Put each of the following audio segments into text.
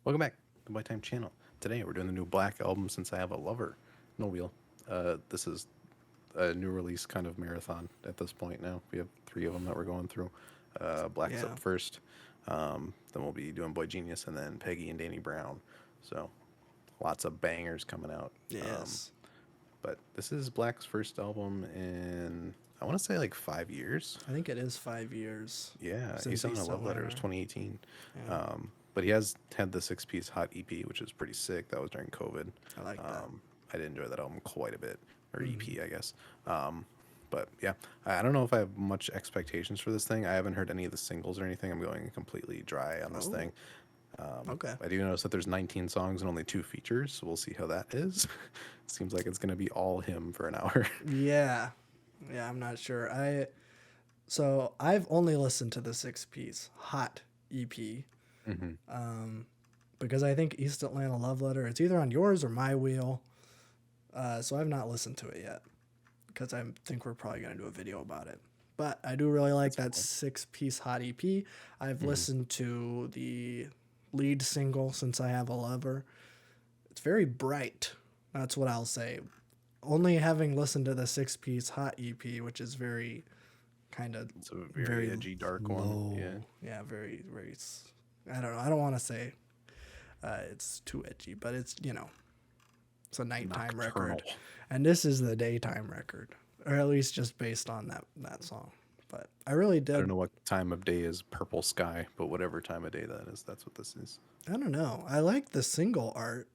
Welcome back to the White Time channel. Today we're doing the new Black album, Since I Have a Lover. No wheel. This is a new release kind of marathon at this point now. We have three of them that we're going through. Black's Yeah. up first. Then we'll be doing Boy Genius and then Peggy and Danny Brown. So lots of bangers coming out. Yes. But this is Black's first album in, I want to say like 5 years. I think it is 5 years Yeah, since he's on he's a still love letter. It was Liner. 2018. Yeah. But he has had the six-piece Hot EP, which is pretty sick. That was during COVID. I like that. I did enjoy that album quite a bit, or Mm. EP, I guess. But yeah, I don't know if I have much expectations for this thing. I haven't heard any of the singles or anything. I'm going completely dry on this thing. Oh, okay. I do notice that there's 19 songs and only two features, so we'll see how that is. Seems like it's going to be all him for an hour. Yeah. Yeah, I'm not sure. I've only listened to the 6-piece Hot EP because I think East Atlanta Love Letter, it's either on yours or my wheel. So I've not listened to it yet because I think we're probably going to do a video about it. But I do really like that 6-piece Hot EP. I've listened to the lead single, Since I Have a Lover. It's very bright. That's what I'll say. Only having listened to the 6-piece Hot EP, which is very kind of It's a very very edgy, dark low. one. Yeah. Yeah, very, very. I don't know. I don't want to say it's too edgy, but it's a nighttime Nocturnal. record, and this is the daytime record, or at least just based on that song. But I really I did. don't know what time of day is purple sky, but whatever time of day that is, that's what this is. I don't know. I like the single art.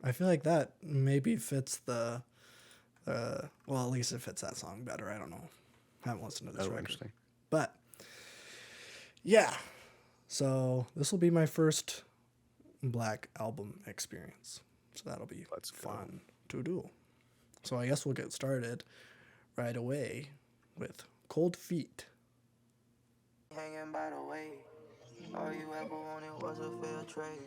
I feel like that maybe fits well, at least it fits that song better. I don't know. I haven't listened to this Oh, record. interesting. But yeah, so this will be my first Black album experience. So that'll be Let's go. fun to do. So I guess we'll get started right away with Cold Feet. Hanging by the way. All you ever wanted was a fair trade.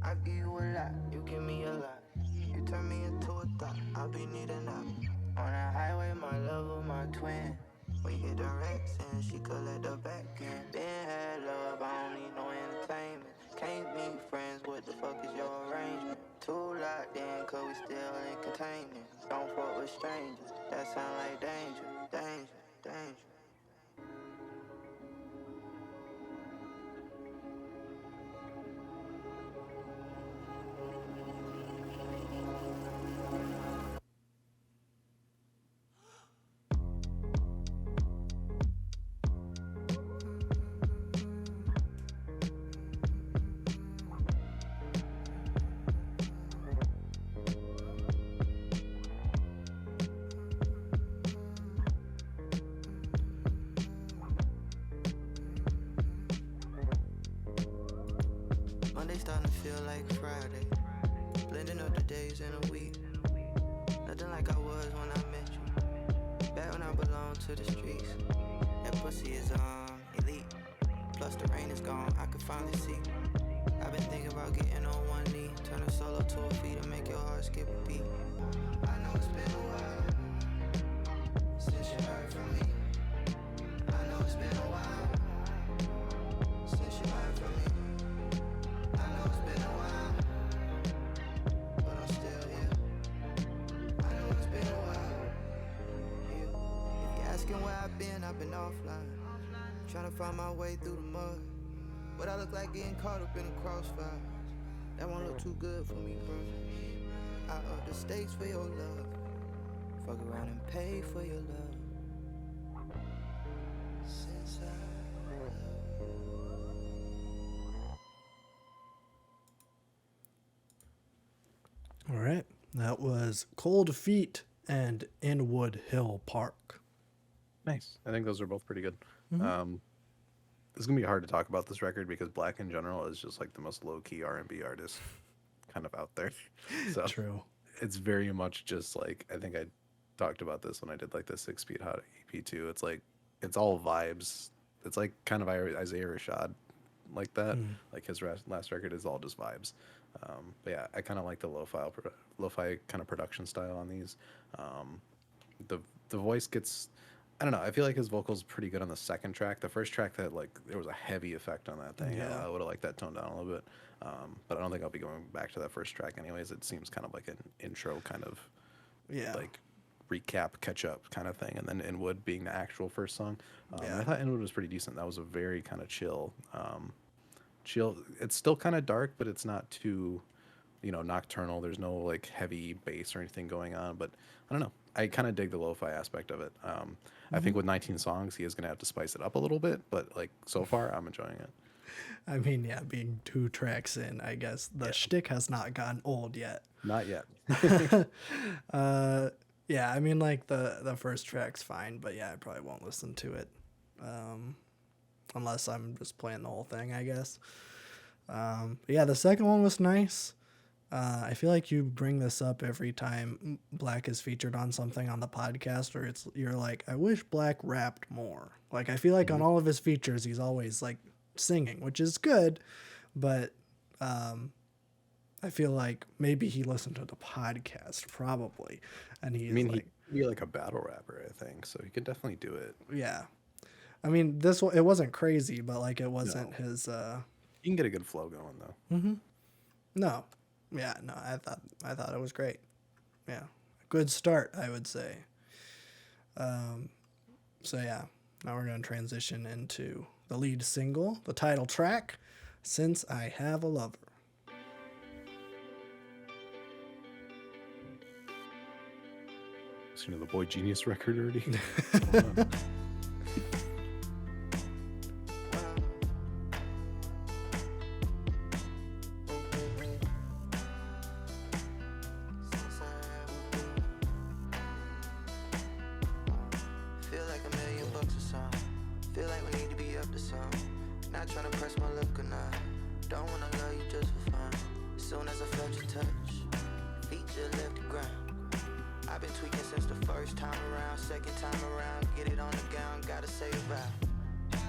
I give you a lot, you give me a lot. You turn me into a thought, I'll be needing that. On the highway, my lover, my twin. We get the racks and she collect the back end. Been had love, I don't need no entertainment. Can't be friends, what the fuck is your arrangement? Too locked in, cause we still in containment. Don't fuck with strangers, that sound like danger, danger, danger. Monday starting to feel like Friday. Blending up the days in a week. Nothing like I was when I met you. Back when I belonged to the streets. That pussy is elite. Plus the rain is gone, I can finally see. I've been thinking about getting on one knee. Turn a solo to a feat and make your heart skip a beat. I know it's been a while since you heard from me. I know it's been a while since you heard from me. I know it's been a while, but I'm still here. I know it's been a while. Yeah. If you're asking where I've been offline. Trying to find my way through the mud. What I look like getting caught up in a crossfire. That won't look too good for me, bro. I up the stakes for your love. Fuck around and pay for your love. Since All right, that was Cold Feet and Inwood Hill Park. Nice. I think those are both pretty good. It's gonna be hard to talk about this record because Black in general is just like the most low key R&B artist kind of out there. So True. it's very much just like I think I talked about this when I did like the 6 Feet Hot EP too. It's like it's all vibes. It's like kind of Isaiah Rashad like that. Like his last record is all just vibes. But yeah, I kind of like the lo-fi kind of production style on these. The voice gets I don't know. I feel like his vocals pretty good on the second track. The first track that like there was a heavy effect on that thing. Yeah. I would have liked that toned down a little bit. But I don't think I'll be going back to that first track anyways. It seems kind of like an intro kind of Yeah. like recap, catch up kind of thing. And then Inwood being the actual first song. Yeah. I thought Inwood was pretty decent. That was a very kind of chill. It's still kind of dark, but it's not too, nocturnal. There's no like heavy bass or anything going on. But I don't know. I kind of dig the lo-fi aspect of it. I think with 19 songs, he is going to have to spice it up a little bit. But like so far, I'm enjoying it. I mean, yeah, being 2 tracks in, I guess the shtick has not gotten old yet. Not yet. Yeah, I mean, like the first track's fine, but yeah, I probably won't listen to it, unless I'm just playing the whole thing, I guess. But yeah, the second one was nice. I feel like you bring this up every time Black is featured on something on the podcast, or you're like, I wish Black rapped more. Like, I feel like on all of his features, he's always like singing, which is good, but I feel like maybe he listened to the podcast probably, and he's like, he'd be like a battle rapper, I think, so he could definitely do it. yeah. I mean, this one, it wasn't crazy, but like it wasn't his. You can get a good flow going though. No, yeah, no. I thought it was great. Yeah, good start, I would say. So yeah, now we're gonna transition into the lead single, the title track, "Since I Have a Lover." So, the Boy Genius record already. Feel like $1,000,000 or something. Feel like we need to be up to something. Not trying to press my luck or not. Don't wanna love you just for fun. As soon as I felt your touch, feet just left the ground. I've been tweaking since the first time around. Second time around, get it on the gown. Gotta say it right.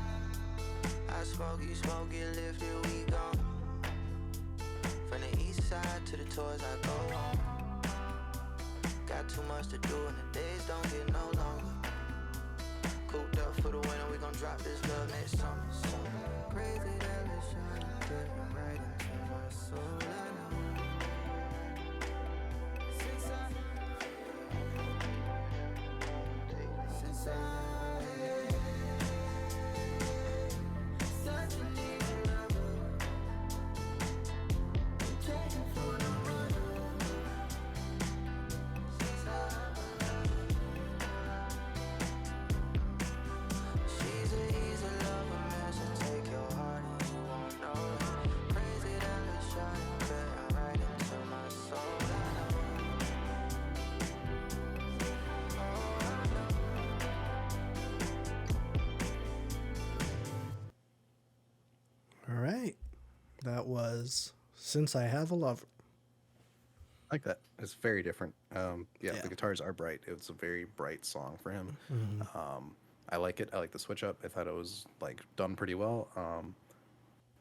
I smoke, you smoke, get lifted, we gone. From the east side to the toys, I go home. Got too much to do and the days don't get no longer. Cooped up for the winter, we gon' drop this love next summer. So crazy that it's shining right into my soul. I know. Since I had such a need for lover, chasing for no other. Since she's an easy lover, man, she'll take your heart and you won't know it. Crazy that it's shining right into my soul. I know. All right, that was "Since I Have a Lover." I like that. It's very different. Yeah. The guitars are bright. It's a very bright song for him. I like it. I like the switch up. I thought it was like done pretty well.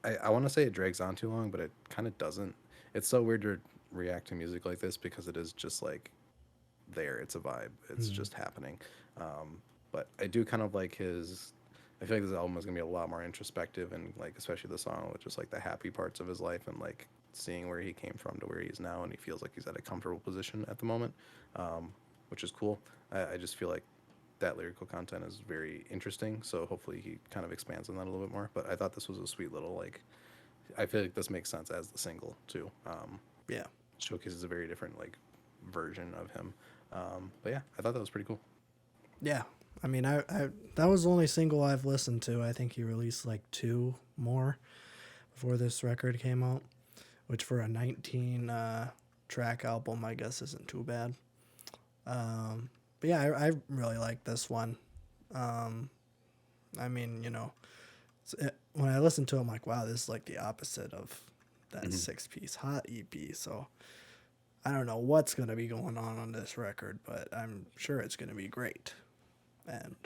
I want to say it drags on too long, but it kind of doesn't. It's so weird to react to music like this because it is just like there. It's a vibe. It's just happening. But I do kind of like his. I feel like this album is gonna be a lot more introspective and like especially the song with just like the happy parts of his life and like seeing where he came from to where he is now, and he feels like he's at a comfortable position at the moment, which is cool. I just feel like that lyrical content is very interesting, so hopefully he kind of expands on that a little bit more. But I thought this was a sweet little like. I feel like this makes sense as the single too. Yeah. Showcases a very different like version of him. But yeah, I thought that was pretty cool. Yeah. I mean, I that was the only single I've listened to. I think he released like 2 more before this record came out, which for a 19 track album, I guess isn't too bad. But yeah, I really like this one. I mean, when I listen to it, I'm like, wow, this is like the opposite of that 6-piece Hot EP. So I don't know what's going to be going on this record, but I'm sure it's going to be great. And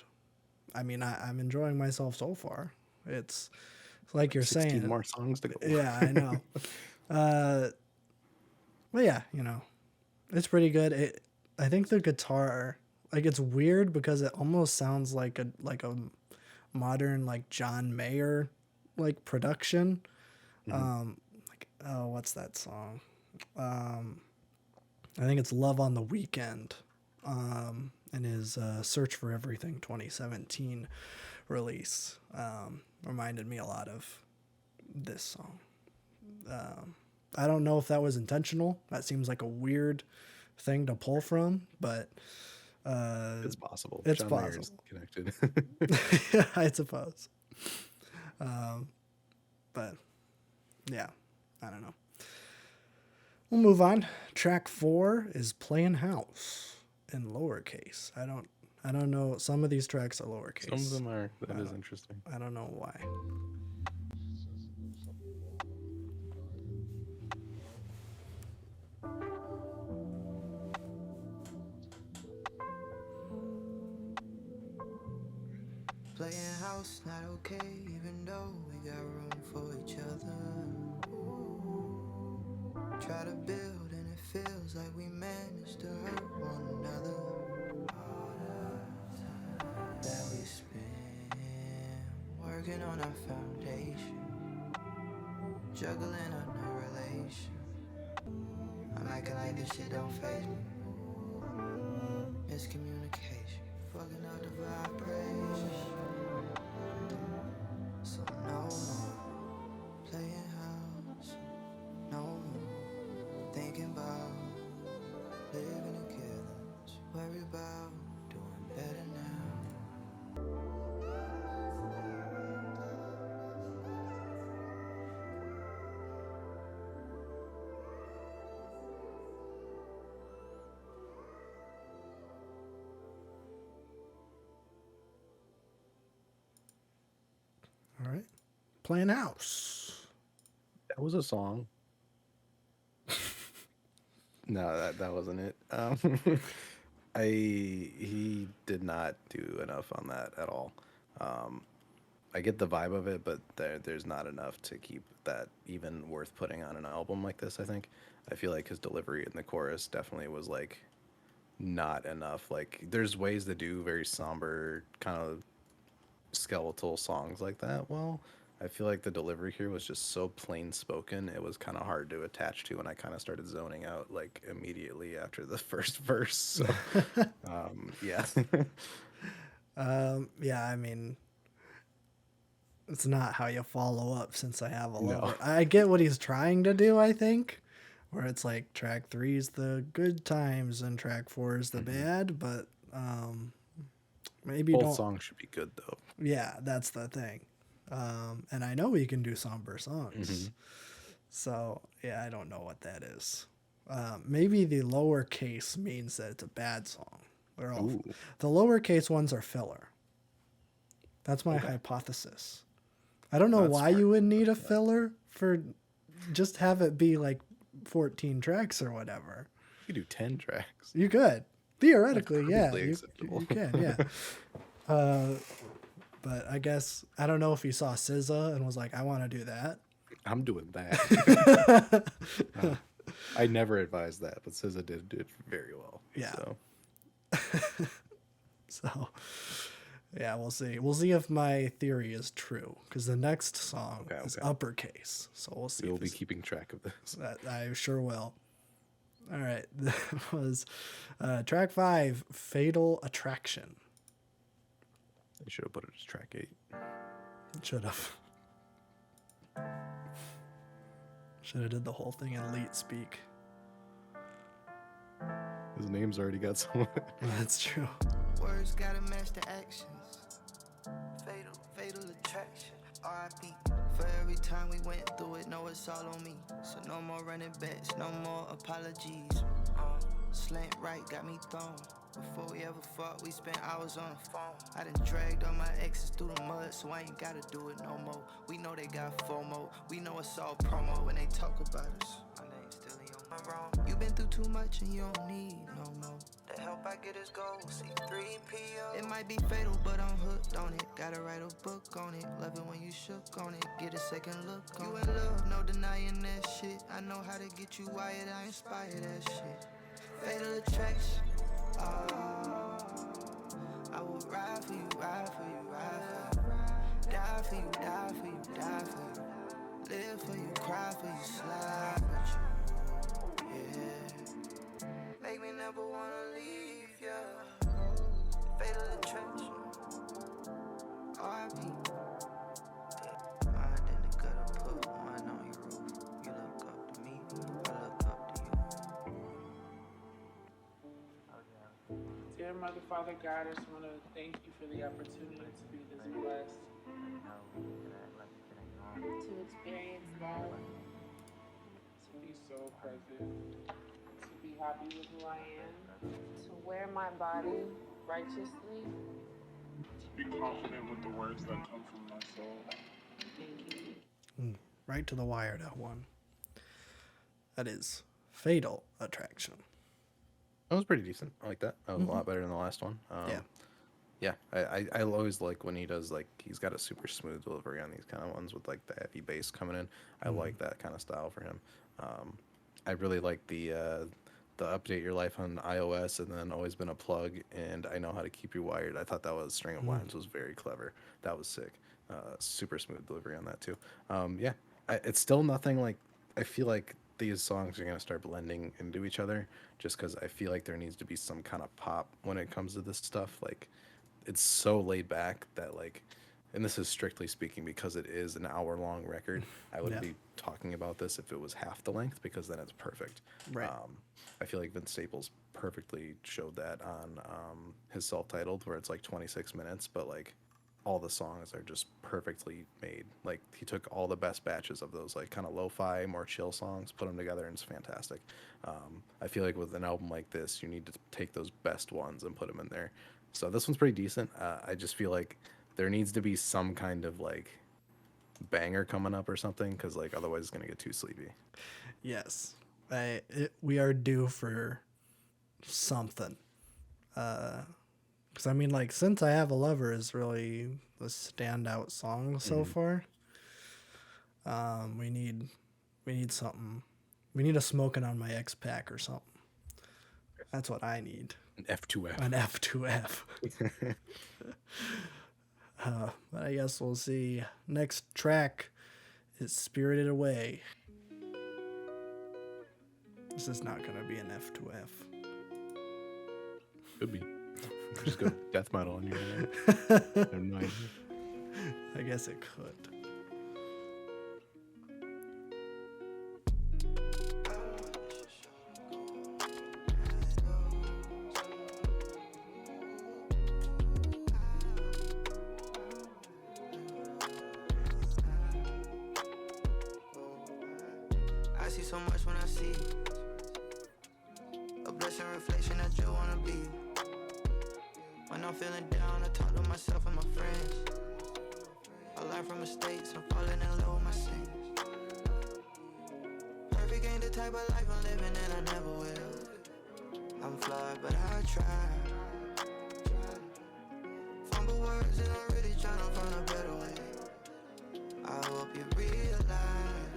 I mean, I'm enjoying myself so far. It's like you're 16 saying. more songs to go. Yeah, I know. But yeah, it's pretty good. I think the guitar, like it's weird because it almost sounds like a modern like John Mayer like production. Like oh, what's that song? I think it's Love on the Weekend. And his Search for Everything 2017 release reminded me a lot of this song. I don't know if that was intentional. That seems like a weird thing to pull from, but It's possible. It's John Mayer's possible. connected. yeah, I suppose. But yeah, I don't know. We'll move on. Track 4 is Playing House in lowercase. I don't know. Some of these tracks are lowercase. Some of them are. That is interesting. I don't know why. Playing house not okay, even though we got room for each other. Try to build and it feels like we managed to hurt one another. All the time that we spend working on our foundation, juggling on our relation. I'm acting like this shit don't faze me. Miscommunication, fucking up the vibration. So no more playing house, no more thinking about living together. Just worry about doing better now. All right. Playing House. That was a song. No, that wasn't it. He did not do enough on that at all. I get the vibe of it, but there's not enough to keep that even worth putting on an album like this. I think. I feel like his delivery in the chorus definitely was like not enough. Like there's ways to do very somber kind of skeletal songs like that. Well, I feel like the delivery here was just so plain spoken. It was kind of hard to attach to, and I kind of started zoning out like immediately after the first verse. So, yeah. Yeah, I mean, it's not how you follow up Since I Have a No. Lover. I get what he's trying to do, I think, where it's like track 3 is the good times and track 4 is the bad, but maybe Both don't. songs should be good though. Yeah, that's the thing. And I know he can do somber songs. So, yeah, I don't know what that is. Maybe the lowercase means that it's a bad song. They're all, Ooh. the lowercase ones are filler. That's my hypothesis. I don't know That's why smart. you would need a filler for just have it be like 14 tracks or whatever. You could do 10 tracks. You could. Theoretically, yeah. perfectly You acceptable. can, yeah. But I guess, I don't know if he saw SZA and was like, I want to do that. I'm doing that. I never advised that, but SZA did do it very well. Yeah. So. So, yeah, we'll see. We'll see if my theory is true because the next song is Okay. uppercase. So we'll see. We will if be it's- keeping track of this. I sure will. All right. That was track 5, Fatal Attraction. I should have put it as track 8. Should have. Should have did the whole thing in elite speak. His name's already got some. That's true. Words gotta match the actions. Fatal attraction. R.I.P. For every time we went through it, know it's all on me. So no more running backs, no more apologies. Slant right got me thrown. Before we ever fought, we spent hours on the phone. I done dragged all my exes through the mud, so I ain't gotta do it no more. We know they got FOMO, we know it's all promo when they talk about us. My name's still on my wrong. You been through too much and you don't need no more. The help I get is gold, C3PO. It might be fatal, but I'm hooked on it. Gotta write a book on it. Love it when you shook on it. Get a second look on it. You in love, no denying that shit. I know how to get you wired, I inspire that shit. Fatal attraction. I will ride for you, ride for you, ride for you. Die for you, die for you, die for you. Live for you, cry for you, slide with you. Yeah. Make me never wanna leave you. Fatal attraction. R.I.P. I didn't gotta put one on your roof. You look up to me, I look up to you. Dear Mother, Father, God, I just want to thank you for the opportunity to be this blessed, to experience love, to be so present, to be happy with who I am, to wear my body righteously. to be confident with the words that come from my soul. Thank you. Right to the wire, that one. That is Fatal Attraction. That was pretty decent. I like that. That was a lot better than the last one. Yeah. Yeah, I always like when he does, like, he's got a super smooth delivery on these kind of ones with, like, the heavy bass coming in. I like that kind of style for him. I really like the update your life on iOS and then always been a plug, and I know how to keep you wired. I thought that was String of Lines was very clever. That was sick. Super smooth delivery on that too. Yeah, it's still nothing like, I feel like these songs are going to start blending into each other just because I feel like there needs to be some kind of pop when it comes to this stuff. Like, it's so laid back that, like, and this is strictly speaking because it is an hour-long record. I would Yeah. be talking about this if it was half the length, because then it's perfect. Right. I feel like Vince Staples perfectly showed that on his self-titled, where it's like 26 minutes, but like all the songs are just perfectly made. Like, he took all the best batches of those, like, kind of lo-fi, more chill songs, put them together, and it's fantastic. I feel like with an album like this, you need to take those best ones and put them in there. So this one's pretty decent. I just feel like there needs to be some kind of, like, banger coming up or something, because, like, otherwise it's gonna get too sleepy. Yes. We are due for something. Because I mean, like, Since I Have a Lover is really the standout song so far. We need something. We need a Smoking on My X Pack or something. That's what I need. An F2F. An F2F. But I guess we'll see. Next track is Spirited Away. This is not going to be an F2F. Could be. Just go death metal on your head. I have no idea. I guess it could. I see so much when I see you. A blessing reflection that you wanna be. When I'm feeling down, I talk to myself and my friends. I learn from mistakes, I'm falling in love with my sins. Perfect ain't the type of life I'm living and I never will. I'm flawed, but I try. Fumble words and I'm really trying to find a better way. I hope you realize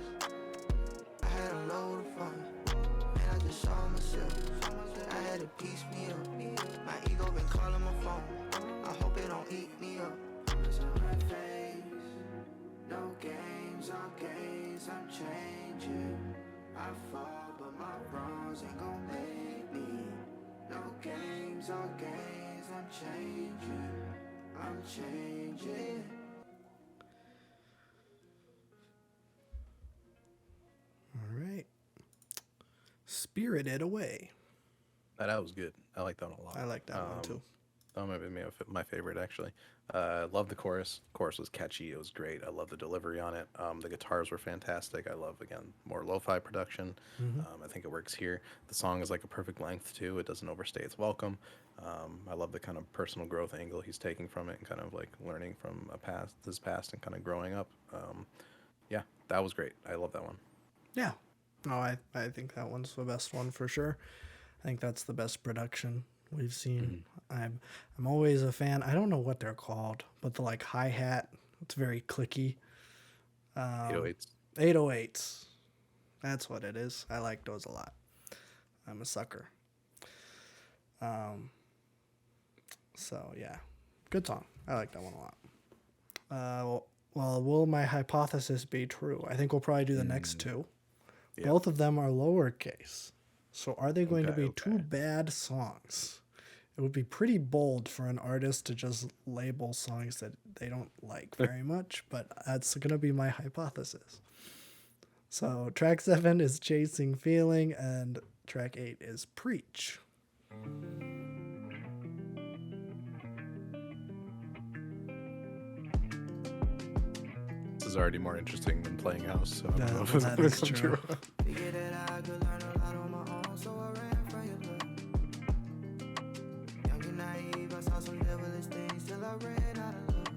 I had a load of fun, and I just saw myself. I had to piece me up. My ego been calling my phone. I hope it don't eat me up. It's on my face. No games, all games. I'm changing. I fall, but my wrongs ain't gon' make me. No games, all games. I'm changing. I'm changing. All right. Spirited Away. That was good. I like that one a lot. I like that one too. That might be my favorite, actually. Love the chorus. Chorus was catchy. It was great. I love the delivery on it. The guitars were fantastic. I love, again, more lo-fi production. I think it works here. The song is like a perfect length too. It doesn't overstay its welcome. I love the kind of personal growth angle he's taking from it and kind of like learning from his past and kind of growing up. Yeah, that was great. I love that one. Yeah. No, I think that one's the best one for sure. I think that's the best production we've seen. I'm always a fan. I don't know what they're called, but the like hi-hat, it's very clicky. 808s. 808s. That's what it is. I like those a lot. I'm a sucker. So yeah, good song. I like that one a lot. Well, will my hypothesis be true? I think we'll probably do the next two. Yeah. Both of them are lowercase. So are they going to be Okay. two bad songs? It would be pretty bold for an artist to just label songs that they don't like very much, but that's going to be my hypothesis. So track 7 is Chasing Feeling, and track 8 is Preach. This is already more interesting than playing house. So I don't know if Yeah, it's that gonna is come true. Figured that I could learn a lot on my own, so I ran from your love. Young and naive, I saw some devilish things till I ran out of love.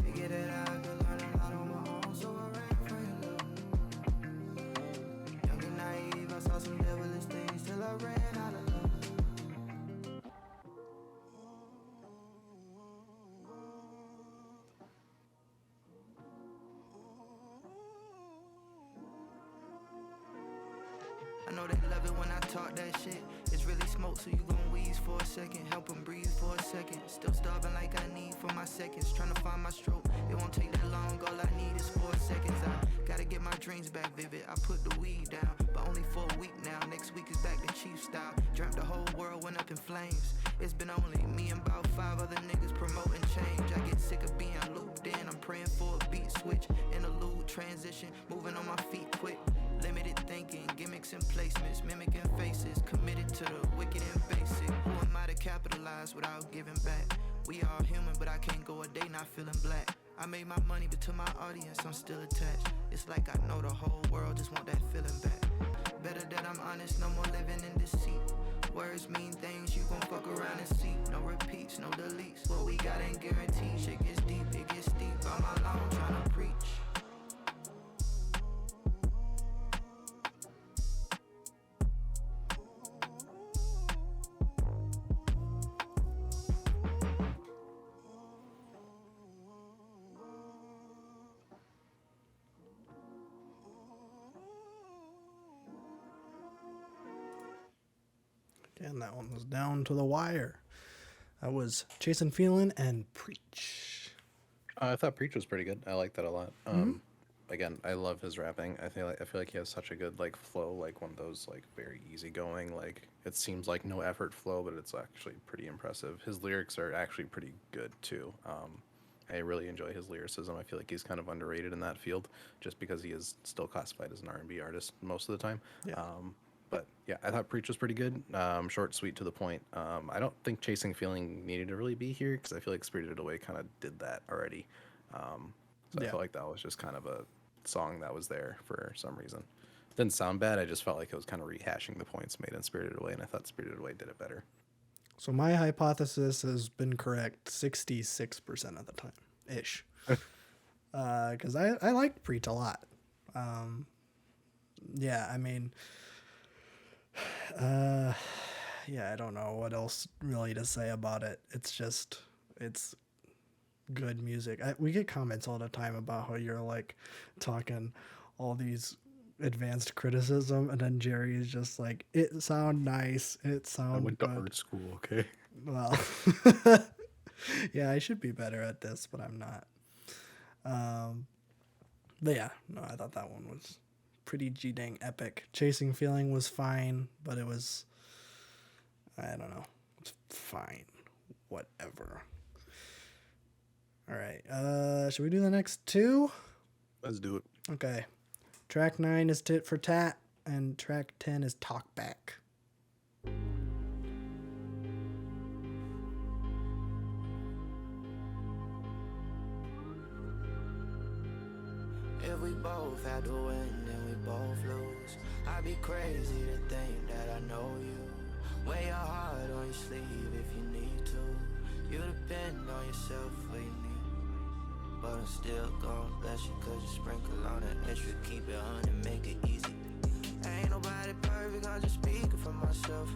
Figured that I could learn a lot on my own, so I ran from your love. Young and naive, I saw some devilish things till I ran out of love. I know they love it when I talk that shit. It's really smoke, so you gon' wheeze for a second. Help 'em breathe for a second. Still starving like I need for my seconds. Tryna find my stroke. It won't take that long. All I need is 4 seconds. I gotta get my dreams back vivid. I put the weed down, but only for a week now. Next week is back to Chief style. Dreamt the whole world went up in flames. It's been only me and about 5 other niggas promoting change. I get sick of being looped in. I'm praying for a beat switch. Interlude, transition, moving on my feet quick. Limited thinking, gimmicks and placements, mimicking faces, committed to the wicked and basic. Who am I to capitalize without giving back? We all human, but I can't go a day not feeling black. I made my money, but to my audience, I'm still attached. It's like I know the whole world just want that feeling back. Better that I'm honest, no more living in deceit. Words mean things, you gon' fuck around and see. No repeats, no deletes. What we got ain't guaranteed. Shit gets deep, it gets deep. I'm alone tryna preach. And that one was down to the wire. That was Chasing Feeling and Preach. I thought Preach was pretty good. I like that a lot. Again, I love his rapping. I feel like he has such a good like flow, like one of those like very easygoing, like it seems like no effort flow, but it's actually pretty impressive. His lyrics are actually pretty good too. I really enjoy his lyricism. I feel like he's kind of underrated in that field, just because he is still classified as an R&B artist most of the time. Yeah. But yeah, I thought Preach was pretty good. Short, sweet, to the point. I don't think Chasing Feeling needed to really be here, because I feel like Spirited Away kind of did that already. So I Yeah. felt like that was just kind of a song that was there for some reason. Didn't sound bad. I just felt like it was kind of rehashing the points made in Spirited Away, and I thought Spirited Away did it better. So my hypothesis has been correct 66% of the time, ish. Because I liked Preach a lot. Yeah, I mean, yeah, I don't know what else really to say about it. It's good music. We get comments all the time about how you're like talking all these advanced criticism, and then Jerry is just like, it sound nice, it I sound went to good. art school, okay? Well, yeah, I should be better at this, but I'm not. But yeah, no, I thought that one was pretty G-dang epic. Chasing Feeling was fine, but it was, I don't know, it's fine, whatever. All right, should we do the next two? Let's do it. Okay, track 9 is Tit for Tat, and track 10 is Talk Back. If we both had to win, then we both lose. I'd be crazy to think that I know you. Wear your heart on your sleeve if you need to. You depend on yourself when you need. But I'm still gon' bless you, cause you sprinkle on that extra. Keep it on and make it easy. Ain't nobody perfect, I'm just speaking for myself.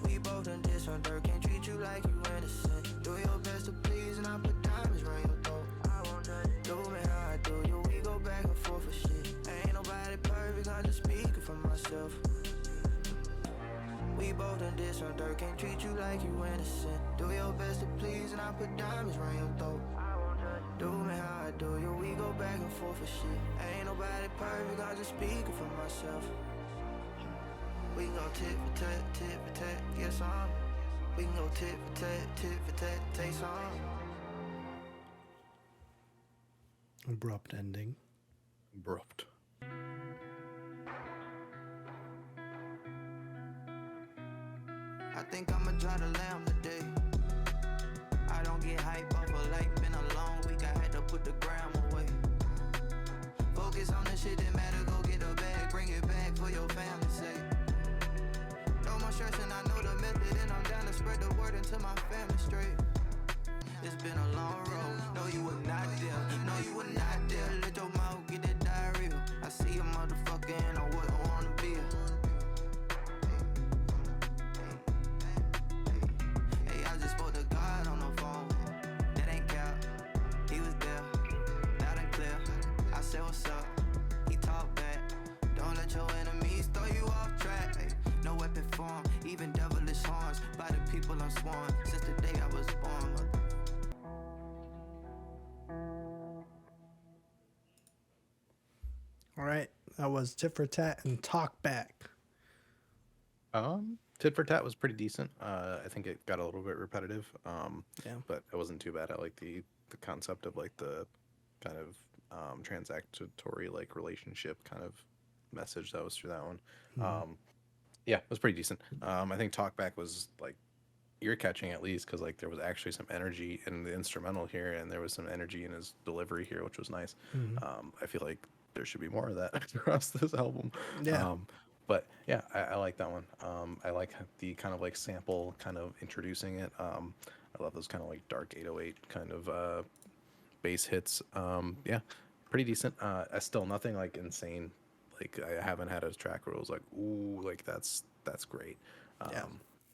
We both done this on dirt, can't treat you like you innocent. Do your best to please and I put diamonds around your throat. I won't judge you. Do me how I do you, we go back and forth for shit. Ain't nobody perfect, I'm just speaking for myself. We we both done did some dirt. Can't treat you like you innocent. Do your best to please, and I put diamonds round your throat. Do me how I do you, we go back and forth for shit. Ain't nobody perfect, I'm just speaking for myself. We can go tit for tat, get some. We can go tit for tat, take some. Abrupt ending. Abrupt. I think I'ma try to lamb today. I don't get hype off of like been a long week. I had to put the gram away. Focus on the shit that matter. Go get a bag, bring it back for your family's sake. No more stressing, I know the method, and I'm down to spread the word until my family straight. It's been a long road. No, you were not there. No, you were not there. Let your mouth get that diarrhea. I see a motherfucker and I wouldn't wanna be a. Hey, I just spoke to God on the phone. That ain't cap. He was there, loud and clear. I said, what's up? He talked back. Don't let your enemies throw you off track. Hey, no weapon form, even devilish horns. By the people I'm sworn since the day I was born. All right, that was Tit for Tat and Talk Back. Tit for Tat was pretty decent. I think it got a little bit repetitive. Yeah. But it wasn't too bad. I like the concept of like the kind of transactory like relationship kind of message that was through that one. Yeah, it was pretty decent. I think Talk Back was like ear catching at least because like there was actually some energy in the instrumental here, and there was some energy in his delivery here, which was nice. I feel like there should be more of that across this album. Yeah. But yeah, I like that one. I like the kind of like sample kind of introducing it. I love those kind of like dark 808 kind of bass hits. Yeah, pretty decent. Still nothing like insane. Like I haven't had a track where it was like, ooh, like that's great. Yeah.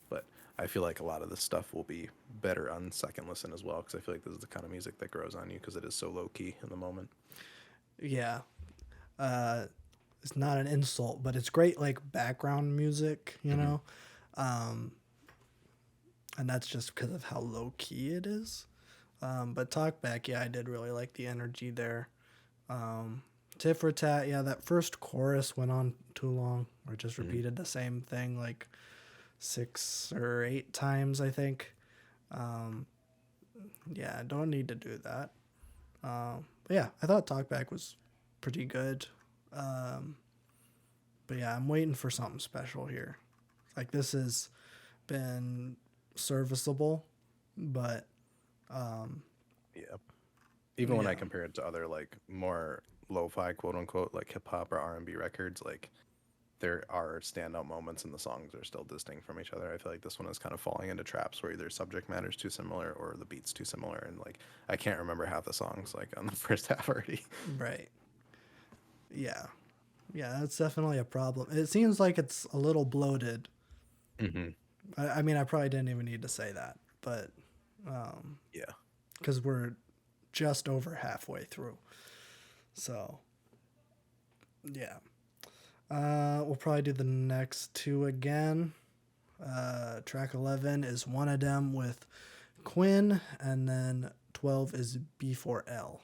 But I feel like a lot of this stuff will be better on second listen as well, because I feel like this is the kind of music that grows on you because it is so low key in the moment. Yeah. It's not an insult, but it's great like background music, you know? And that's just because of how low key it is. But Talk Back, yeah, I did really like the energy there. Tit for Tat, yeah, that first chorus went on too long, or just repeated the same thing like 6 or 8 times, I think. Yeah, don't need to do that. But yeah, I thought Talk Back was pretty good. But yeah, I'm waiting for something special here. Like this has been serviceable, but Yeah. Even when I compare it to other like more lo-fi quote unquote like hip hop or R&B records, like there are standout moments and the songs are still distinct from each other. I feel like this one is kind of falling into traps where either subject matter is too similar or the beat's too similar, and like I can't remember half the songs like on the first half already. right. Yeah. Yeah, that's definitely a problem. It seems like it's a little bloated. I mean, I probably didn't even need to say that, but Yeah. because we're just over halfway through. So, yeah. We'll probably do the next 2 again. Track 11 is One of Them with Quinn, and then 12 is B4L.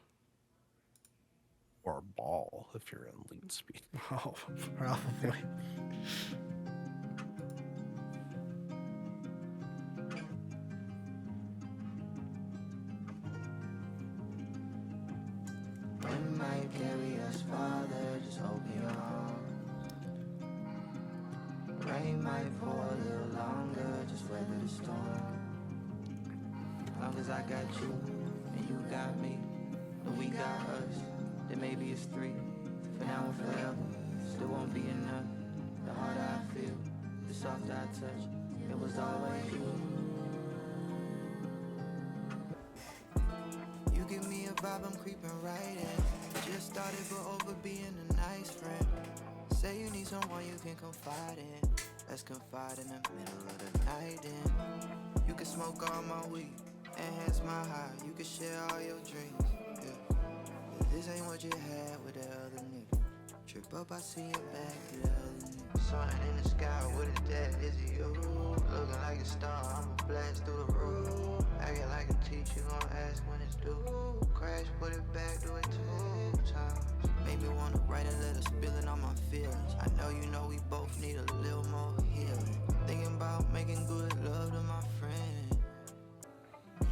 Or Ball if you're in lead speed. Oh, probably. Wind might carry us farther, just open your arms. Rain might pour a little longer, just weather the storm. Long as I got you, and you got me, and we got us, then maybe it's 3. For now and forever, still won't be enough. The harder I feel, the softer I touch, it was always you. You give me a vibe, I'm creeping right in. Just started but over being a nice friend. Say you need someone you can confide in. Let's confide in the middle of the night then. You can smoke all my weed, enhance my high. You can share all your dreams, yeah. But this ain't what you had with that other nigga. trip up, I see your back, yeah. Sun in the sky, what is that? Is it you? Looking like a star, I'ma blast through the roof. Acting like a teacher, gon' ask when it's due. Crash, put it back, do it 2 times. Made me wanna write a letter, spilling all my feelings. I know you know we both need a little more healing. Thinking about making good love to my friend.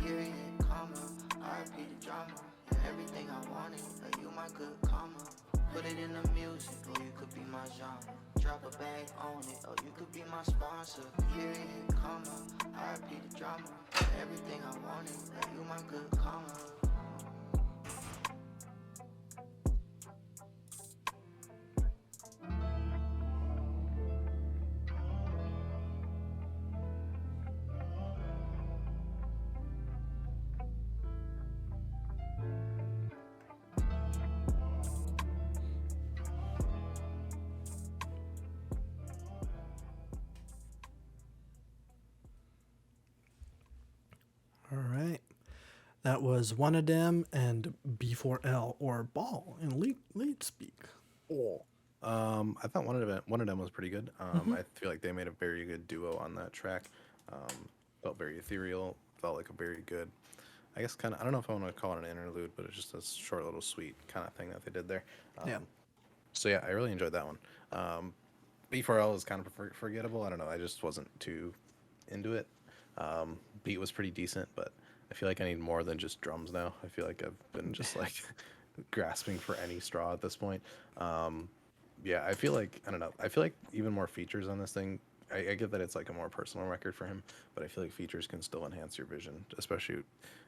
Period, comma, RP the drama. Everything I wanted, you my good karma. Put it in the music, or you could be my genre. Drop a bag on it, or you could be my sponsor. Period, comma, RP the drama. Everything I wanted, you my good karma. All right. That was One of Them and B4L, or Ball in lead speak. I thought one of them was pretty good. I feel like they made a very good duo on that track. Felt very ethereal. Felt like a very good, I guess, kind of. I don't know if I want to call it an interlude, but it's just a short little sweet kind of thing that they did there. Yeah. So yeah, I really enjoyed that one. B4L is kind of forgettable. I don't know. I just wasn't too into it. Beat was pretty decent, but I feel like I need more than just drums now. I feel like I've been just like grasping for any straw at this point. Yeah, I feel like, I don't know. I feel like even more features on this thing. I get that it's like a more personal record for him, but I feel like features can still enhance your vision. Especially,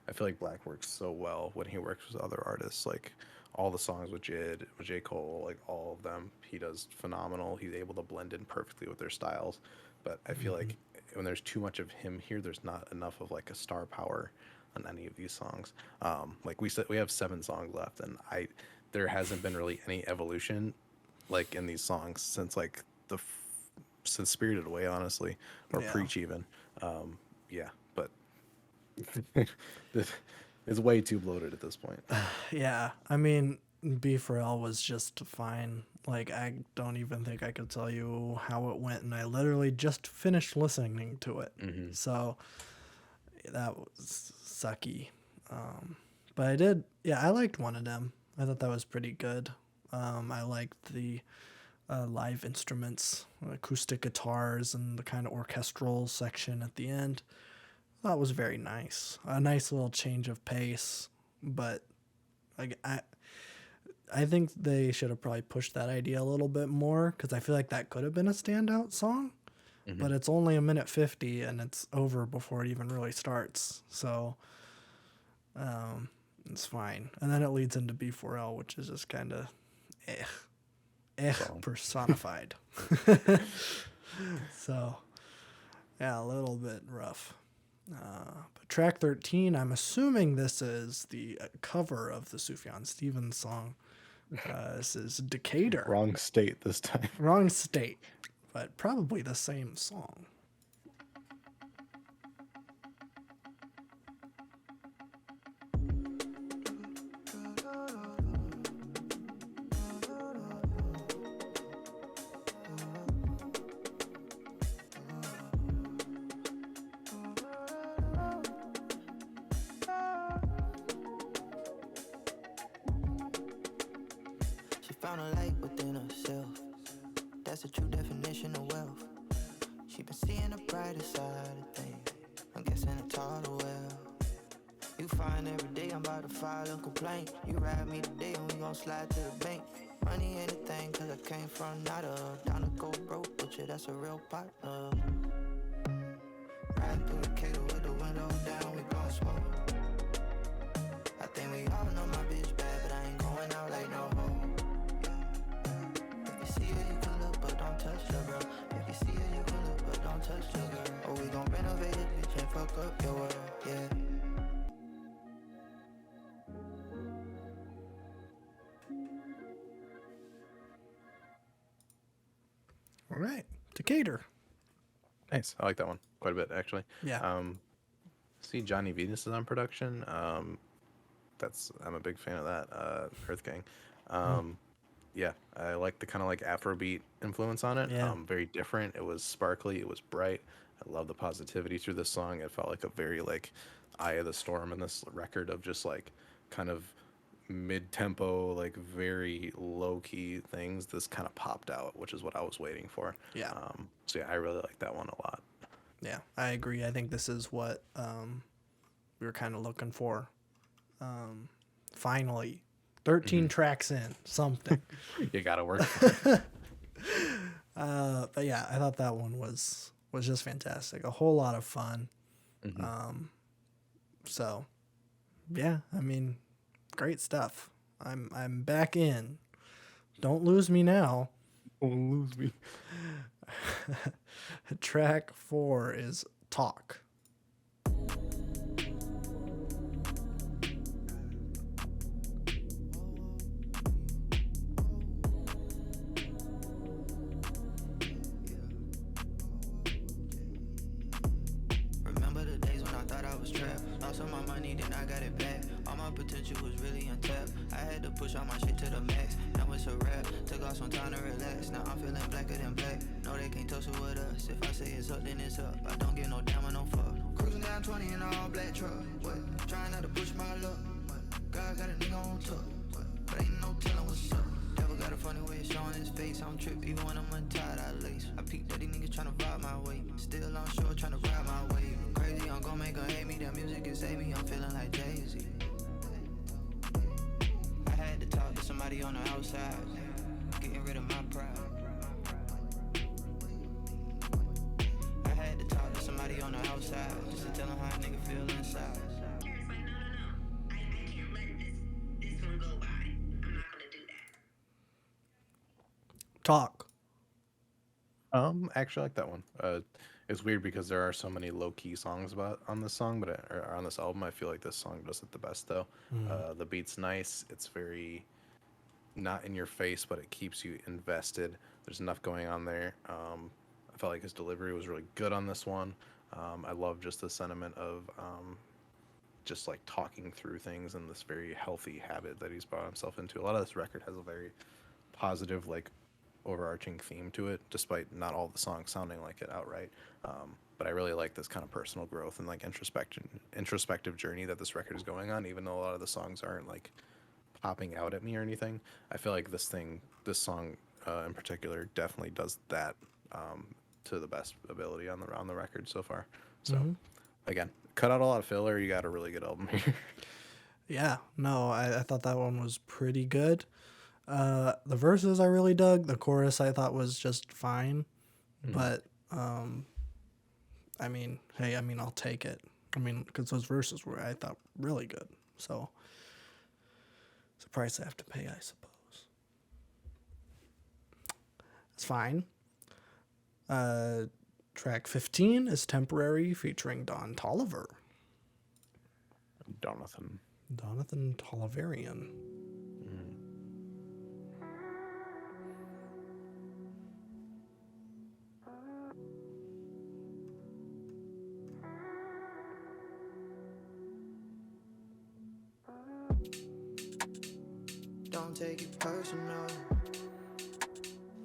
I feel like Black works so well when he works with other artists. Like all the songs with Jid, with J. Cole, like all of them, he does phenomenal. He's able to blend in perfectly with their styles. But I feel like when there's too much of him here, there's not enough of like a star power on any of these songs. Like we said, we have 7 songs left, and there hasn't been really any evolution like in these songs since like since Spirited Away, honestly, or Yeah. Preach even. Yeah, but it's way too bloated at this point. Yeah, I mean, B4L was just fine. Like, I don't even think I could tell you how it went, and I literally just finished listening to it. So that was sucky. But I liked One of Them. I thought that was pretty good. I liked the live instruments, acoustic guitars, and the kind of orchestral section at the end. That was very nice. A nice little change of pace, but like I think they should have probably pushed that idea a little bit more, because I feel like that could have been a standout song. But it's only 1:50 and it's over before it even really starts. So it's fine. And then it leads into B4L, which is just kind of personified. So yeah, a little bit rough. But track 13, I'm assuming this is the cover of the Sufjan Stevens song. This is Decatur. Wrong state this time. Wrong state, but probably the same song. She found a light within herself. That's the true definition of wealth. She been seeing the brighter side of things. I'm guessing it taught her well. You find every day I'm about to file a complaint. You ride me today and we gon' slide to the bank. Money ain't a thing, cause I came from not up. Down to go broke, but yeah, that's a real partner. Riding through the cater with the window down, we blowin' smoke. I think we all know my bitch bad, but I ain't going out like no hoe. If you see her, you can look, but don't touch her, bro. If you see her, you can look, but don't touch her, girl. Oh, we gon' renovate it, bitch, and fuck up your world, yeah. All right, Decatur. Nice. I like that one quite a bit, actually. Yeah. See, Johnny Venus is on production. I'm a big fan of that. Earth Gang. Yeah, I like the kind of like Afrobeat influence on it. Yeah. Very different. It was sparkly. It was bright. I love the positivity through this song. It felt like a very like eye of the storm in this record of just like kind of mid tempo, like very low key things. This kind of popped out, which is what I was waiting for. Yeah. So yeah, I really like that one a lot. Yeah, I agree. I think this is what we were kind of looking for. Finally, 13 tracks in, something. You gotta work. But yeah, I thought that one was just fantastic. A whole lot of fun. So yeah, I mean, great stuff. I'm back in. Don't lose me now. Don't lose me. Track 4 is Talk. Remember the days when I thought I was trapped. Lost all my money, then I got it back. All my potential was really untapped. I had to push all my shit to the max. Now it's a wrap. Took off some time to relax. Now I'm feeling blacker than black. No, they can't tussle with us. If I say it's up, then it's up. I don't give no damn or no fuck. Cruising down 20 in an all black truck. What? Trying not to push my luck. What? God got a nigga on top. What? But ain't no telling what's up. Devil got a funny way of showing his face. I'm trippy even when I'm untied, I lace. I peeked at these niggas tryna vibe my way. Still on shore tryna ride my wave. Crazy, I'm gon' make her hate me. That music is save me. I'm feeling like Jay-Z. I had to talk to somebody on the outside. Getting rid of my pride. I had to talk to somebody on the outside. Just to tell them how a nigga feel inside. Talk. Actually, I like that one. It's weird because there are so many low key songs about on this song, but or on this album, I feel like this song does it the best though. The beat's nice. It's very not in your face, but it keeps you invested. There's enough going on there. I felt like his delivery was really good on this one. I love just the sentiment of just like talking through things and this very healthy habit that he's brought himself into. A lot of this record has a very positive, like overarching theme to it, despite not all the songs sounding like it outright. But I really like this kind of personal growth and like introspective journey that this record is going on, even though a lot of the songs aren't like popping out at me or anything. I feel like this song in particular definitely does that to the best ability on the record so far. So again, cut out a lot of filler. You got a really good album here. Yeah, no, I thought that one was pretty good. The verses I really dug. The chorus I thought was just fine. But, I mean, hey, I'll take it. I mean, because those verses were, I thought, really good. So, it's a price I have to pay, I suppose. It's fine. Track 15 is Temporary featuring Don Tolliver. Donathan Tolliverian. Don't take it personal.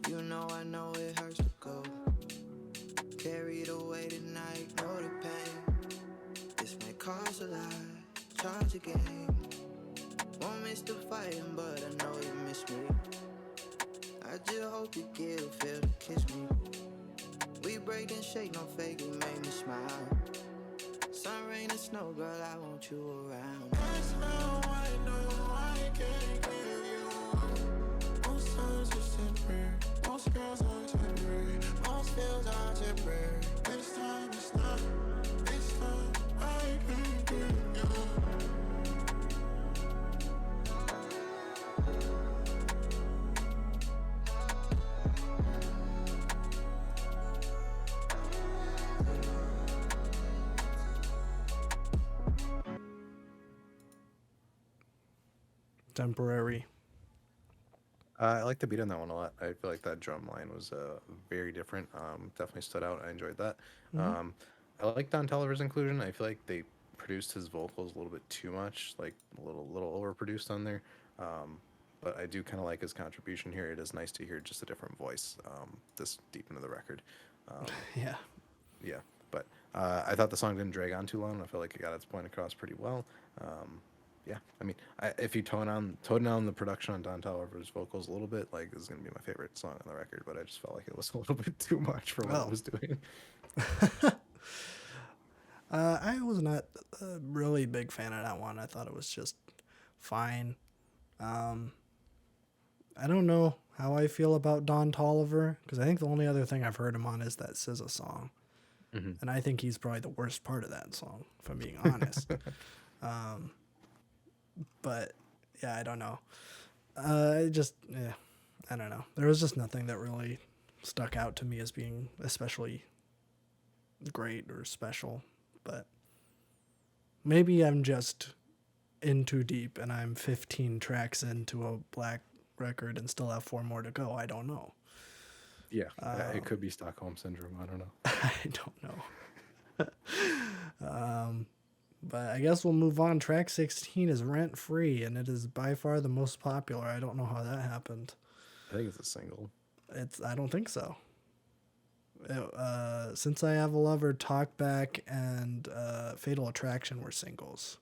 You know I know it hurts to go. Carried away tonight, know the pain. This may cost a lot, charge a game. Won't miss the fighting, but I know you miss me. I just hope you get a feel to kiss me. We break and shake, no fake, it make me smile. Sun, rain, and snow, girl, I want you around. I smell white, no, I can't give you. Most times it's temporary, most girls are temporary, most feels are temporary. This time it's not, this time I can't give you. Temporary. I like the beat on that one a lot. I feel like that drum line was very different. Definitely stood out. I enjoyed that. I like Don Tolliver's inclusion. I feel like they produced his vocals a little bit too much, like a little overproduced on there. but I do kind of like his contribution here. It is nice to hear just a different voice this deep into the record. Yeah. Yeah, but I thought the song didn't drag on too long. I feel like it got its point across pretty well. Yeah, I mean, if you tone down the production on Don Toliver's vocals a little bit, like this is gonna be my favorite song on the record. But I just felt like it was a little bit too much for what Well. it was doing. I was not a really big fan of that one. I thought it was just fine. I don't know how I feel about Don Toliver because I think the only other thing I've heard him on is that SZA song. Mm-hmm. And I think he's probably the worst part of that song, if I'm being honest. But yeah, I don't know. I don't know. There was just nothing that really stuck out to me as being especially great or special. But maybe I'm just in too deep and I'm 15 tracks into a Black record and still have 4 more to go. I don't know. Yeah, it could be Stockholm Syndrome. I don't know. I don't know. But I guess we'll move on. Track 16 is Rent Free, and it is by far the most popular. I don't know how that happened. I think it's a single. I don't think so. Since I Have a Lover, Talk Back, and Fatal Attraction were singles.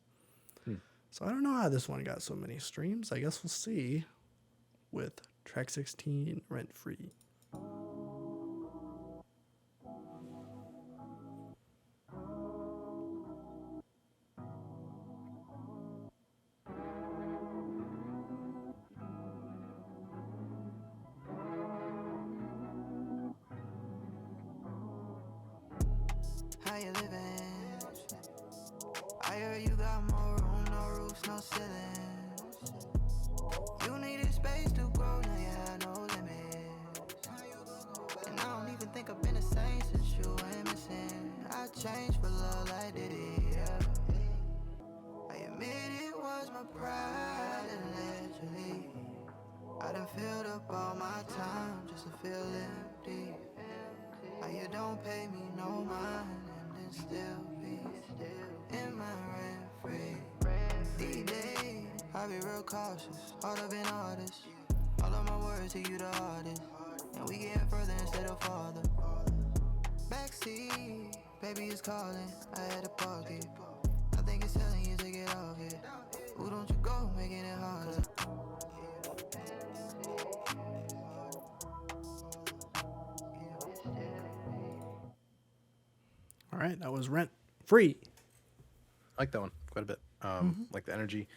So I don't know how this one got so many streams. I guess we'll see with track 16, Rent Free. How you living? I heard you got more room, no roofs, no ceilings. You needed space to grow, now you have no limits. And I don't even think I've been the same since you went missing. I changed for love like Diddy, yeah. I admit it was my pride, allegedly. I done filled up all my time just to feel empty. How you don't pay me no mind and then still be in my rent free. These days, I be real cautious, hard up in artists. All of my words to you the hardest, and we getting further instead of farther. Backseat, baby is calling, I had to park it. I think it's telling you to get off it. Ooh, don't you go making it harder. All right, that was Rent Free. I like that one quite a bit. Like the energy.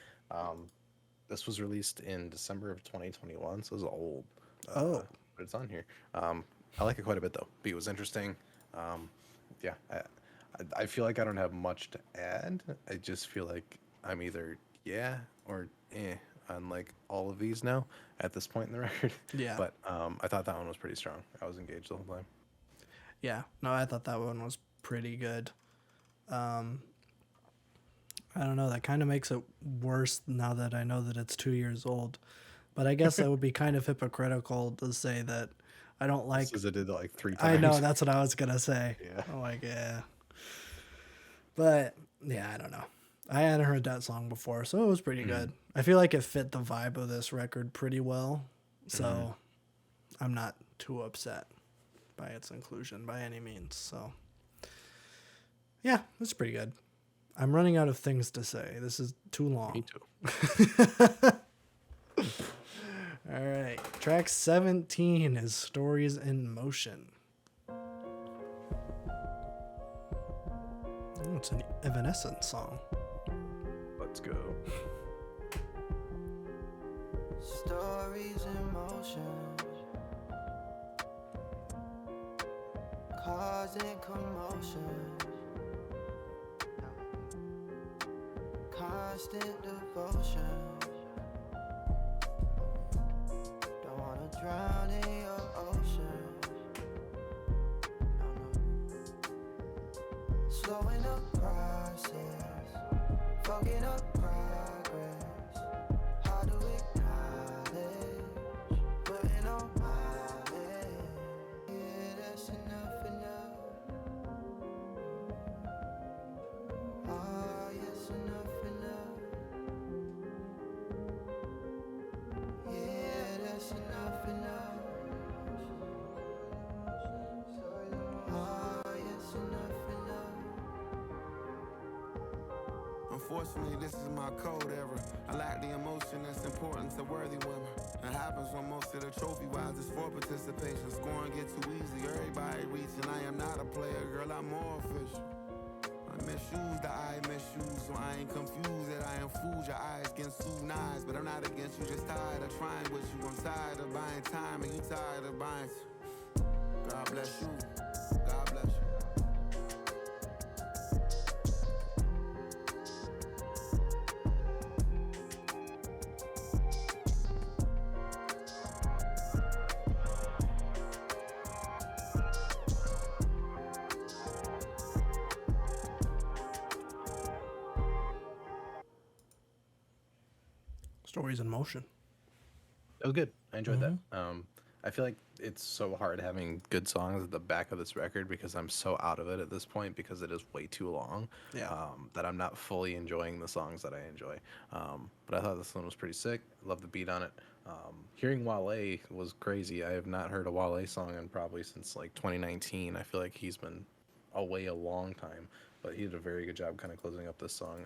This was released in December of 2021, so it's old. But it's on here. I like it quite a bit though. Beat was interesting. Yeah, I feel like I don't have much to add. I just feel like I'm either yeah or on like all of these now at this point in the record. Yeah. But I thought that one was pretty strong. I was engaged the whole time. Yeah, no, I thought that one was pretty good. I don't know, that kind of makes it worse now that I know that it's 2 years old. But I guess I would be kind of hypocritical to say that I don't like... Because it did it like 3 times. I know, that's what I was going to say. Yeah. I'm like, yeah. But, yeah, I don't know. I hadn't heard that song before, so it was pretty good. I feel like it fit the vibe of this record pretty well. So I'm not too upset by its inclusion by any means. So, yeah, it's pretty good. I'm running out of things to say. This is too long. Me too. All right. Track 17 is Stories in Motion. Oh, it's an Evanescence song. Let's go. Stories in motion, causing commotion, constant devotion. Don't wanna drown in your ocean. No. Slowing up process, fucking up progress. How to acknowledge, putting on mileage. Yeah, that's enough. Oh, yes, enough. Yeah, Unfortunately, this is my code era. I lack the emotion that's important to worthy women. It happens when most of the trophy wives is for participation. Scoring get too easy, everybody reaching. I am not a player, girl, I'm more official. I misuse the I misuse, so I ain't confused that I am fooled. Your eyes getting too nice, but I'm not against you, just tired of trying with you. I'm tired of buying time, and you tired of buying. God bless you. God bless you. Stories in motion. It was good. I enjoyed that. I feel like it's so hard having good songs at the back of this record because I'm so out of it at this point because it is way too long. Yeah. That I'm not fully enjoying the songs that I enjoy. But I thought this one was pretty sick. Love the beat on it. Hearing Wale was crazy. I have not heard a Wale song in probably since like 2019. I feel like he's been away a long time, but he did a very good job kind of closing up this song.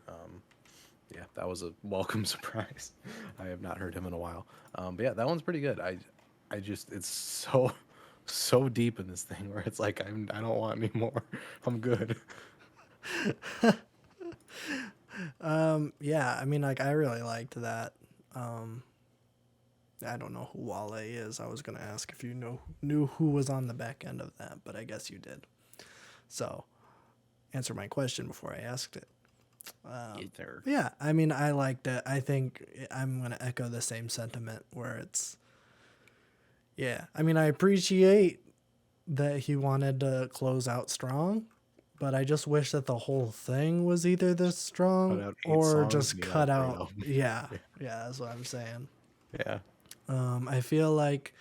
Yeah, that was a welcome surprise. I have not heard him in a while. But yeah, that one's pretty good. I just it's so deep in this thing where it's like I don't want any more. I'm good. Yeah, I mean, like, I really liked that. I don't know who Wale is. I was gonna ask if you knew who was on the back end of that, but I guess you did. So, answer my question before I asked it. Yeah, I mean, I liked it. I think I'm gonna echo the same sentiment where it's. Yeah, I mean, I appreciate that he wanted to close out strong, but I just wish that the whole thing was either this Cut strong out 8 or songs just and you cut had a great out. album. Yeah, yeah, that's what I'm saying. Yeah. I feel like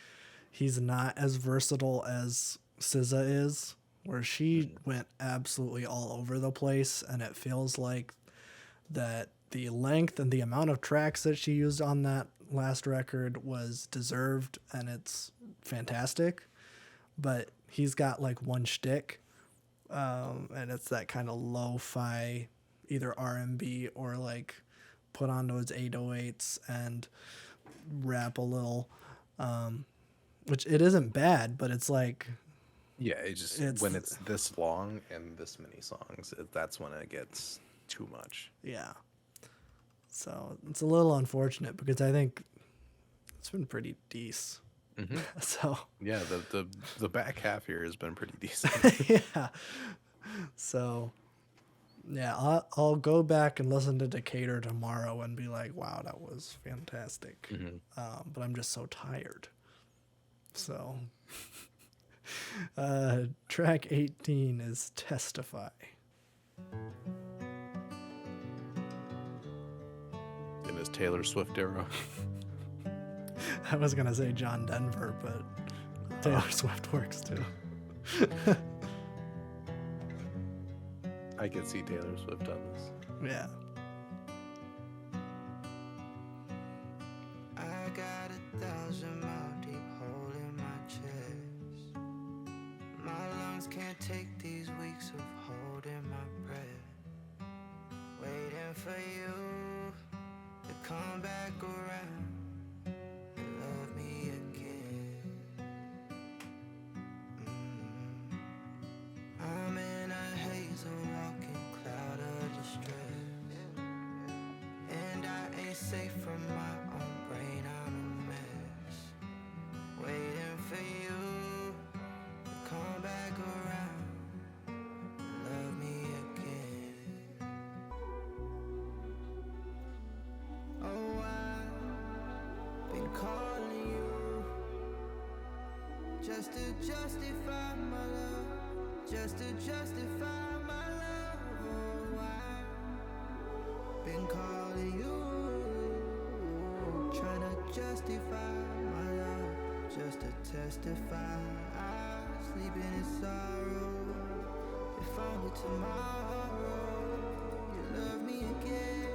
he's not as versatile as SZA is, where she went absolutely all over the place, and it feels like that the length and the amount of tracks that she used on that last record was deserved, and it's fantastic. But he's got like one shtick, and it's that kind of lo-fi, either R&B or like put on those 808s and rap a little, which it isn't bad, but it's like, Yeah, when it's this long and this many songs, that's when it gets too much. yeah. So it's a little unfortunate because I think it's been pretty decent. So Yeah, the back half here has been pretty decent. yeah. So yeah, I'll go back and listen to Decatur tomorrow and be like, wow, that was fantastic. But I'm just so tired. So track 18 is Testify. In his Taylor Swift era. I was going to say John Denver, but Taylor Swift works too. I could see Taylor Swift on this. Yeah. I got 1,000 miles deep hole in my chest. My lungs can't take these weeks of holding my breath. Waiting for you to come back around and love me again. I'm in a haze, a walking cloud of distress. And I ain't safe from my own brain, I'm a mess. Waiting for you to come back around and love me again. Oh, I've been calling you just to justify my love, just to justify my love. Oh, I've been calling you, trying to justify my love, just to testify. I'm sleeping in sorrow. If only tomorrow you love me again.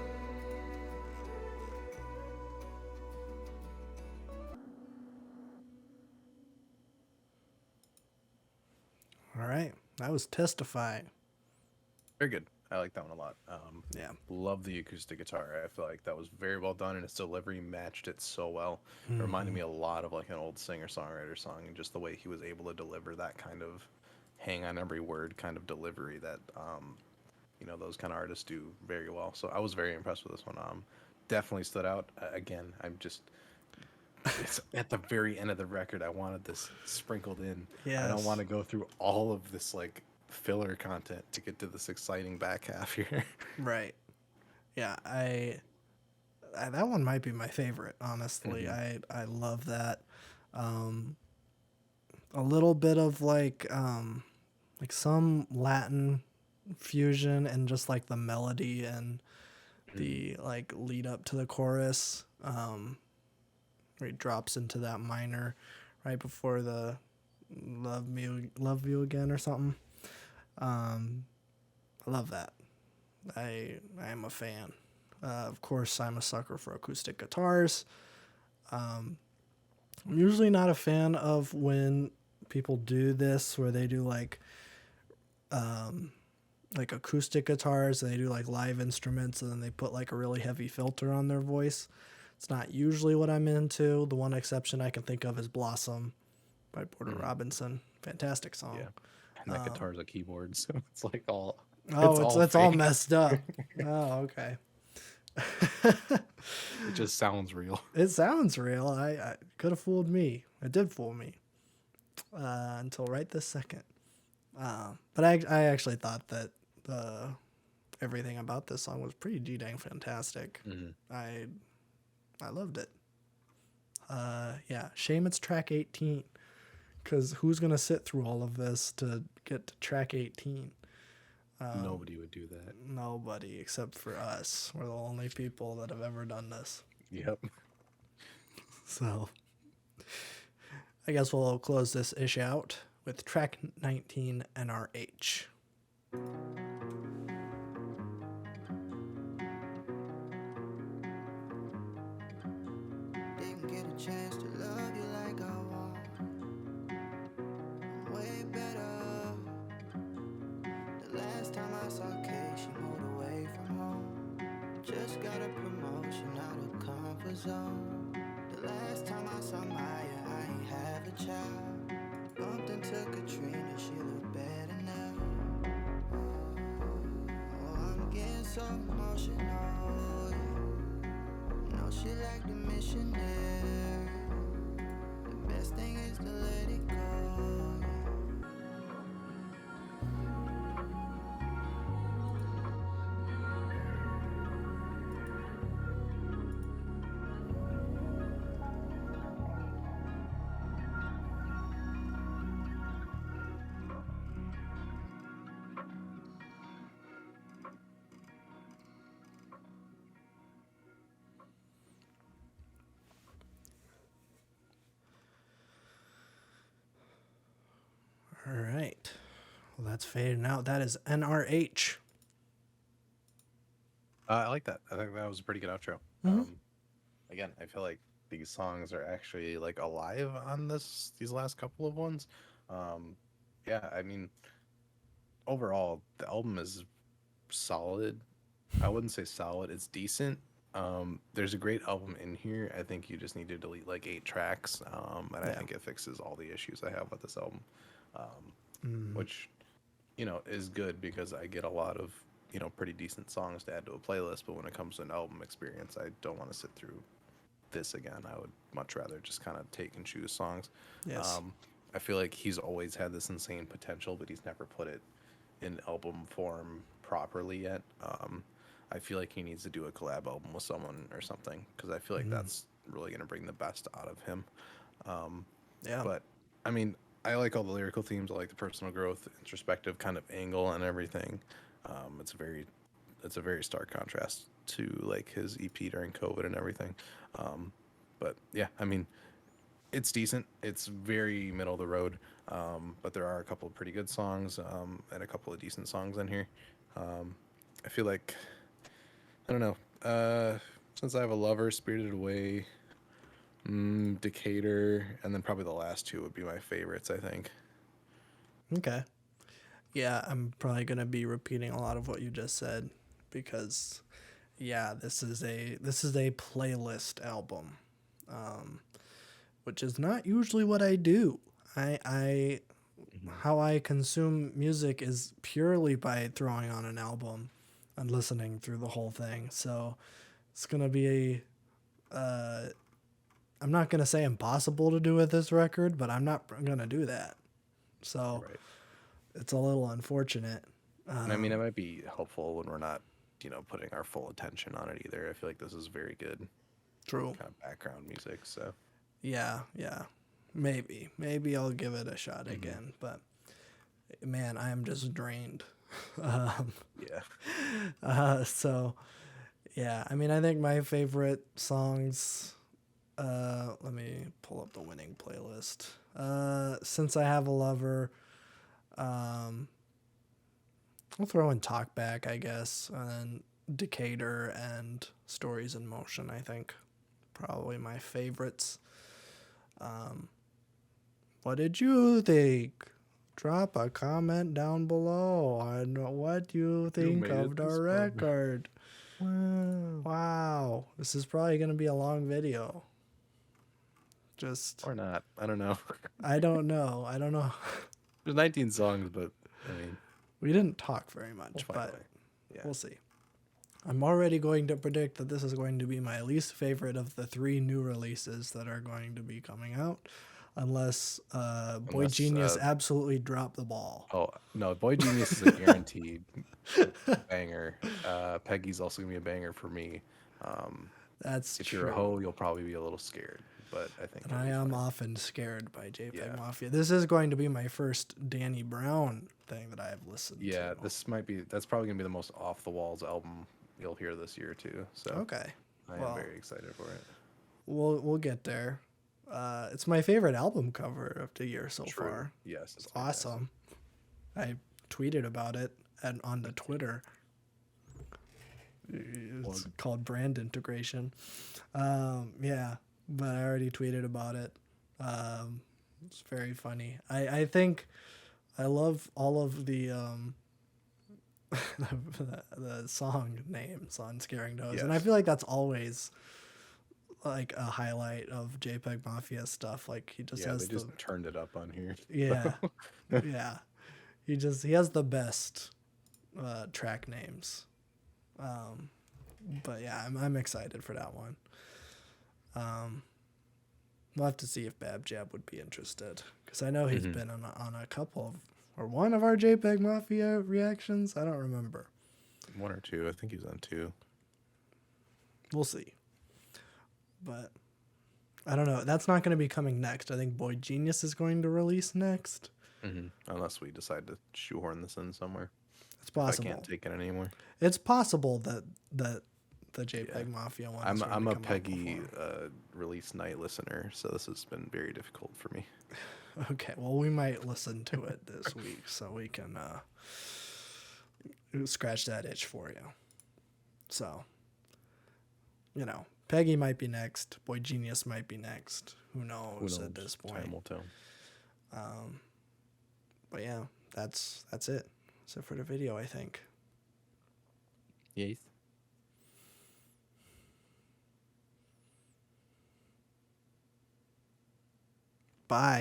All right. That was Testify. Very good. I like that one a lot. Yeah. Love the acoustic guitar. I feel like that was very well done, and its delivery matched it so well. It reminded me a lot of like an old singer-songwriter song, and just the way he was able to deliver that kind of hang on every word kind of delivery that those kind of artists do very well. So I was very impressed with this one. Definitely stood out. Again, I'm just it's at the very end of the record. I wanted this sprinkled in. I don't Yes. want to go through all of this like filler content to get to this exciting back half here. Right. Yeah, that one might be my favorite, honestly. I love that. A little bit of like some Latin fusion and just like the melody and the like lead up to the chorus, where he drops into that minor right before the love you again or something. I love that. I am a fan. Of course, I'm a sucker for acoustic guitars. I'm usually not a fan of when people do this, where they do like acoustic guitars, and they do like live instruments, and then they put like a really heavy filter on their voice. It's not usually what I'm into. The one exception I can think of is Blossom by Porter Robinson. Fantastic song. Yeah. And that guitar's a keyboard, so it's like all. Oh, it's all fake. messed up. Oh, okay. It just sounds real. It sounds real. I could have fooled me. It did fool me. Until right this second. But I actually thought that everything about this song was pretty dang fantastic. I loved it. Yeah, shame it's track 18, because who's gonna sit through all of this to get to track 18? Nobody would do that. Nobody, except for us. We're the only people that have ever done this. Yep. So I guess we'll close this ish out with track 19, NRH. Didn't get a chance to love you like I want. Way better. The last time I saw Kay, she moved away from home. Just got a promotion out of comfort zone. The last time I saw Maya, I ain't have a child. Bumped into Katrina, she look better now. Oh, I'm getting so emotional. No, she like the missionary. The best thing is to let it go. All right. Well, that's fading out. That is NRH. I like that. I think that was a pretty good outro. Again, I feel like these songs are actually like alive on these last couple of ones. Yeah, I mean, overall, the album is solid. I wouldn't say solid. It's decent. There's a great album in here. I think you just need to delete like 8 tracks. And I think it fixes all the issues I have with this album. Which, is good because I get a lot of, pretty decent songs to add to a playlist. But when it comes to an album experience, I don't want to sit through this again. I would much rather just kind of take and choose songs. Yes. I feel like he's always had this insane potential, but he's never put it in album form properly yet. I feel like he needs to do a collab album with someone or something, because I feel like that's really going to bring the best out of him. Yeah. But, I mean, I like all the lyrical themes. I like the personal growth, introspective kind of angle and everything. It's a very stark contrast to like his EP during COVID and everything. But yeah, I mean, it's decent. It's very middle of the road. But there are a couple of pretty good songs, and a couple of decent songs in here. I feel like, I don't know, Since I Have a Lover, Spirited Away, Decatur, and then probably the last two would be my favorites, I think. Okay. Yeah, I'm probably gonna be repeating a lot of what you just said because, yeah, this is a playlist album, which is not usually what I do. I how I consume music is purely by throwing on an album and listening through the whole thing. So it's gonna be I'm not gonna say impossible to do with this record, but I'm not gonna do that. So Right. it's a little unfortunate. And I mean, it might be helpful when we're not, putting our full attention on it either. I feel like this is very good True. kind of background music. So Yeah, yeah. Maybe I'll give it a shot again. But man, I am just drained. yeah, So yeah, I mean, I think my favorite songs. Let me pull up the winning playlist. Since I Have a Lover, I'll throw in Talk Back, I guess, and then Decatur and Stories in Motion. I think probably my favorites. What did you think? Drop a comment down below on what you think made of it the this far. record. Wow. This is probably going to be a long video. Just, or not. I don't know. I don't know. There's 19 songs, but I mean, We didn't talk very much, we'll find a but way. Yeah. we'll see. I'm already going to predict that this is going to be my least favorite of the 3 new releases that are going to be coming out, unless Boy Unless, Genius absolutely dropped the ball. Oh no, Boy Genius is a guaranteed banger. Peggy's also gonna be a banger for me. That's If true. you're a hoe, you'll probably be a little scared, but I think And it'll I be am fine. often scared by JPEG Yeah. Mafia. This is going to be my first Danny Brown thing that I have listened Yeah, to. that's probably gonna be the most off the walls album you'll hear this year too. So Okay. I am Well, very excited for it. we'll get there. It's my favorite album cover of the year so True. far. Yes, It's awesome. I tweeted about it on the Twitter. It's called brand integration. Yeah, but I already tweeted about it. It's very funny. I think I love all of the the song names on Scaring Nose, and I Yes. feel like that's always like a highlight of JPEG Mafia stuff. Like he just Yeah, has they just turned it up on here. yeah, yeah. He has the best track names. But yeah, I'm excited for that one. We'll have to see if Bab Jab would be interested, because I know he's been on a couple of, or one of our JPEG Mafia reactions. I don't remember. 1 or 2. I think he's on 2. We'll see. But I don't know. That's not going to be coming next. I think Boy Genius is going to release next. Unless we decide to shoehorn this in somewhere. It's If I possible. can't take it anymore. It's possible that the JPEG Mafia one. is going I'm to a come out Peggy before. release night listener, so this has been very difficult for me. Okay, well, we might listen to it this week so we can scratch that itch for you. So, Peggy might be next. Boy Genius might be next. Who knows at this point? Time will tell. But yeah, that's it. That's it for the video, I think. Yes. Bye.